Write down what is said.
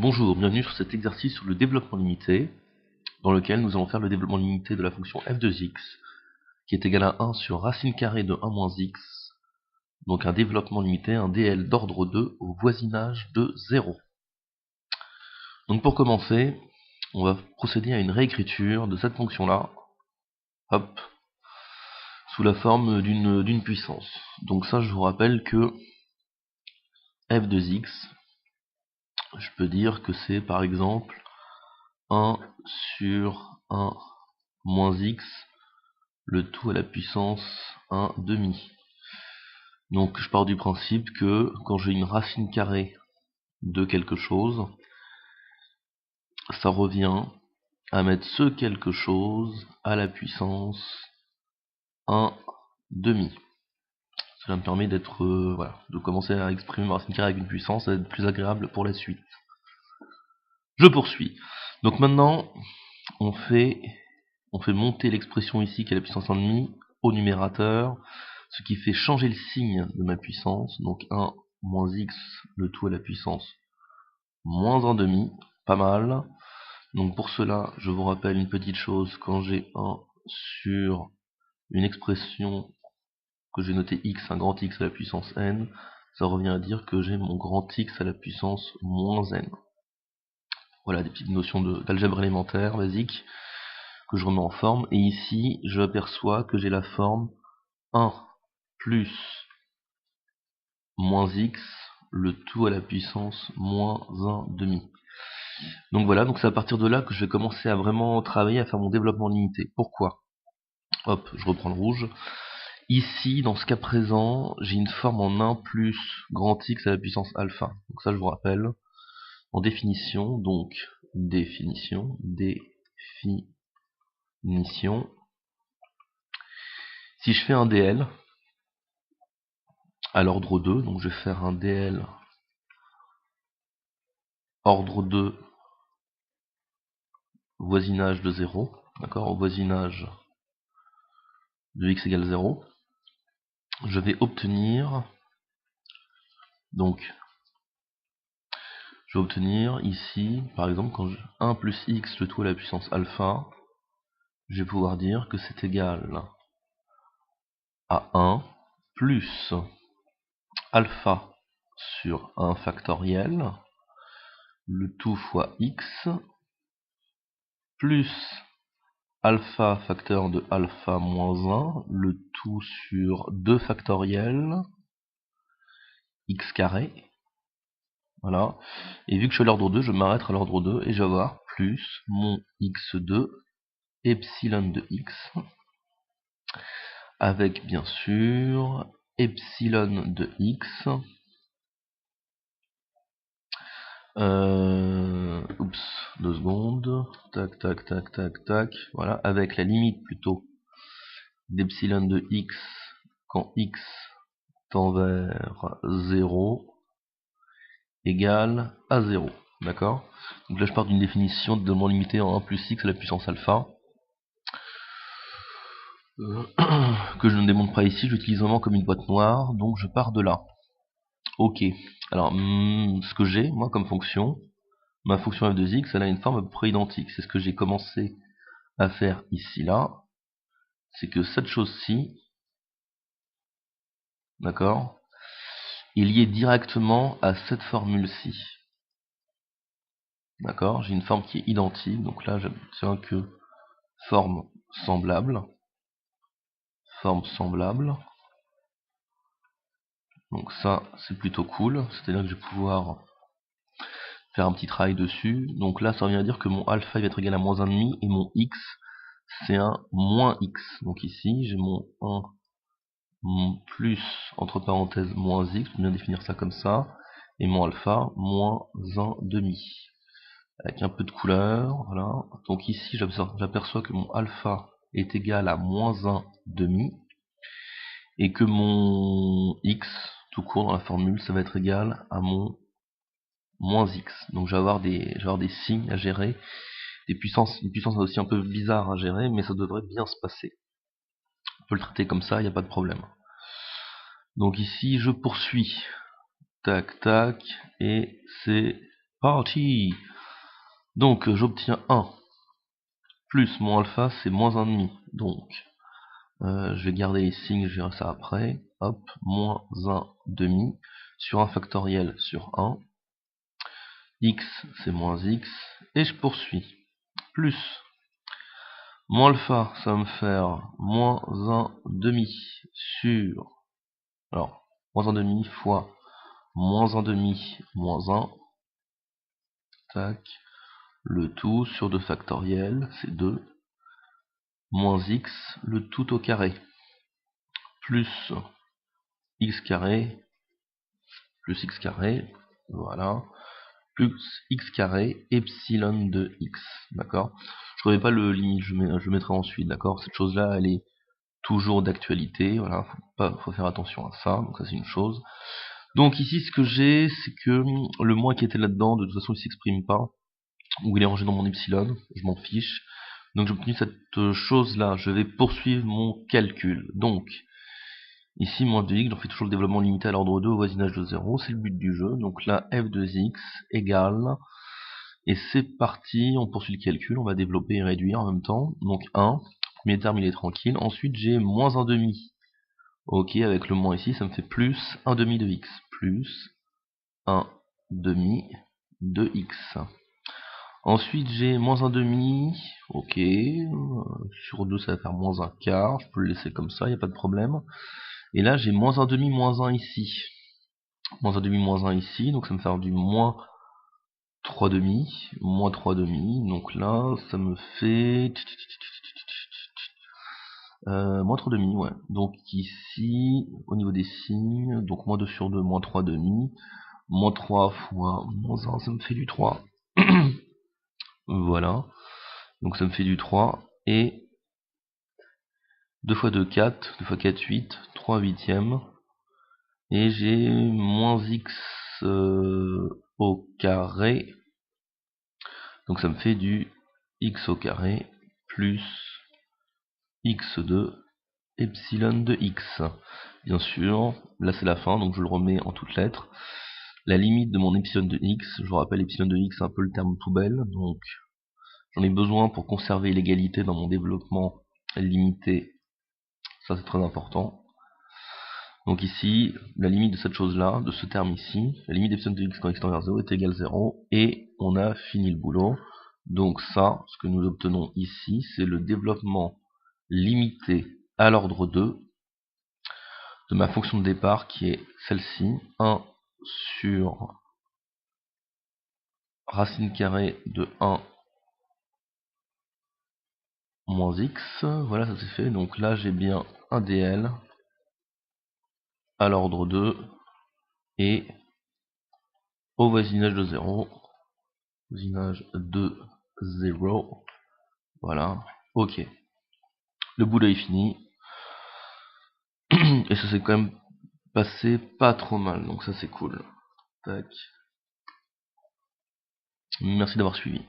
Bonjour, bienvenue sur cet exercice sur le développement limité, dans lequel nous allons faire le développement limité de la fonction f de x, qui est égal à 1 sur racine carrée de 1 moins x, donc un développement limité, un DL d'ordre 2 au voisinage de 0. Donc pour commencer, on va procéder à une réécriture de cette fonction-là, hop, sous la forme d'une puissance. Donc ça, je vous rappelle que f de x, je peux dire que c'est par exemple 1 sur 1 moins x, le tout à la puissance 1 demi. Donc je pars du principe que quand j'ai une racine carrée de quelque chose, ça revient à mettre ce quelque chose à la puissance 1 demi. Cela me permet d'être voilà, de commencer à exprimer ma racine carrée avec une puissance, ça va être plus agréable pour la suite. Je poursuis. Donc maintenant, on fait monter l'expression ici qui est la puissance 1 demi au numérateur, ce qui fait changer le signe de ma puissance, donc 1 moins x, le tout à la puissance moins 1 demi, pas mal. Donc pour cela, je vous rappelle une petite chose, quand j'ai 1 sur une expression que j'ai notée x, un grand X à la puissance n, ça revient à dire que j'ai mon grand X à la puissance moins n. Voilà des petites notions d'algèbre élémentaire basique que je remets en forme, et ici je aperçois que j'ai la forme 1 plus moins x, le tout à la puissance moins 1 demi. Donc voilà, donc c'est à partir de là que je vais commencer à vraiment travailler à faire mon développement limité. Pourquoi? Hop, je reprends le rouge. Ici, dans ce cas présent, j'ai une forme en 1 plus grand X à la puissance alpha. Donc ça, je vous rappelle, en définition, donc définition. Si je fais un DL à l'ordre 2, donc je vais faire un DL ordre 2 voisinage de 0, d'accord, au voisinage de x égale 0, je vais obtenir, donc, je vais obtenir ici, par exemple, quand 1 plus x, le tout à la puissance alpha, je vais pouvoir dire que c'est égal à 1 plus alpha sur 1 factoriel, le tout fois x, plus alpha facteur de alpha moins 1, le tout sur 2 factoriel, x carré. Voilà. Et vu que je suis à l'ordre 2, je m'arrête à l'ordre 2 et je vais avoir plus mon x2 epsilon de x avec bien sûr epsilon de x oups, 2 secondes, tac tac tac tac tac, voilà, avec la limite plutôt d'epsilon de x quand x tend vers 0 égale à 0. D'accord? Donc là je pars d'une définition de développement limité en 1 plus x à la puissance alpha. Que je ne démontre pas ici, j'utilise vraiment comme une boîte noire, donc je pars de là. Ok, alors ce que j'ai, moi, comme fonction, ma fonction f de x, elle a une forme à peu près identique. C'est ce que j'ai commencé à faire ici, là. C'est que cette chose-ci, d'accord, est liée directement à cette formule-ci. D'accord, j'ai une forme qui est identique, donc là j'obtiens que forme semblable. Donc ça, c'est plutôt cool, c'est-à-dire que je vais pouvoir faire un petit travail dessus. Donc là, ça revient à dire que mon alpha il va être égal à moins 1,5 et mon x, c'est un moins x. Donc ici, j'ai mon 1 plus, entre parenthèses, moins x, je peux bien définir ça comme ça, et mon alpha, moins 1,5. Avec un peu de couleur, voilà. Donc ici, j'aperçois que mon alpha est égal à moins 1,5, et que mon x, tout court dans la formule, ça va être égal à mon moins x. Donc je vais avoir des signes à gérer, une puissance aussi un peu bizarre à gérer, mais ça devrait bien se passer. On peut le traiter comme ça, il n'y a pas de problème. Donc ici je poursuis, tac tac, et c'est Parti. Donc j'obtiens 1 plus mon alpha, c'est moins 1,5. Donc je vais garder les signes, je verrai ça après. Hop, moins 1,5 sur un factoriel sur 1. X, c'est moins x. Et je poursuis. Plus mon alpha, ça va me faire moins 1,5 sur... Alors, moins 1,5 fois moins 1,5 moins 1. Tac. Le tout sur 2 factoriels, c'est 2. Moins x, le tout au carré. Plus x carré, plus x carré, voilà, plus x carré, epsilon de x, d'accord. Je ne connais pas le limite, je mettrai ensuite, d'accord. Cette chose-là, elle est toujours d'actualité, voilà, faut faire attention à ça, donc ça c'est une chose. Donc ici, ce que j'ai, c'est que le moins qui était là-dedans, de toute façon, il s'exprime pas, ou il est rangé dans mon epsilon, je m'en fiche. Donc j'ai obtenu cette chose-là, je vais poursuivre mon calcul. Donc, ici, moins 2x, j'en fais toujours le développement limité à l'ordre 2 au voisinage de 0, c'est le but du jeu. Donc là, f2x égale, et c'est parti, on poursuit le calcul, on va développer et réduire en même temps. Donc 1, premier terme il est tranquille, ensuite j'ai moins 1,5. Ok, avec le moins ici, ça me fait plus 1,5 de x, plus 1,5 de x. Ensuite j'ai moins 1,5, ok, sur 2 ça va faire moins 1 quart, je peux le laisser comme ça, il n'y a pas de problème. Et là j'ai moins 1,5 moins 1 ici. Moins 1,5 moins 1 ici, donc ça me fait du moins 3,5, moins 3,5, donc là ça me fait moins 3,5, ouais. Donc ici, au niveau des signes, donc moins 2 sur 2, moins 3,5, moins 3 fois moins 1, ça me fait du 3. Voilà, donc ça me fait du 3, et 2 fois 2, 4, 2 fois 4, 8, 3 huitièmes, et j'ai moins x au carré, donc ça me fait du x au carré plus x2 epsilon de x. Bien sûr, là c'est la fin, donc je le remets en toutes lettres. La limite de mon epsilon de x, je vous rappelle, epsilon de x c'est un peu le terme poubelle, donc j'en ai besoin pour conserver l'égalité dans mon développement limité, ça c'est très important. Donc ici, la limite de cette chose-là, de ce terme ici, la limite d'epsilon de x quand x tend vers 0 est égale 0, et on a fini le boulot. Donc ça, ce que nous obtenons ici, c'est le développement limité à l'ordre 2 de ma fonction de départ qui est celle-ci, 1 sur racine carrée de 1 moins x, voilà, ça c'est fait. Donc là j'ai bien un dl à l'ordre 2 et au voisinage de 0, voisinage de 0, voilà, ok. Le boulot est fini, et ça s'est quand même passé pas trop mal, donc ça c'est cool. Tac. Merci d'avoir suivi.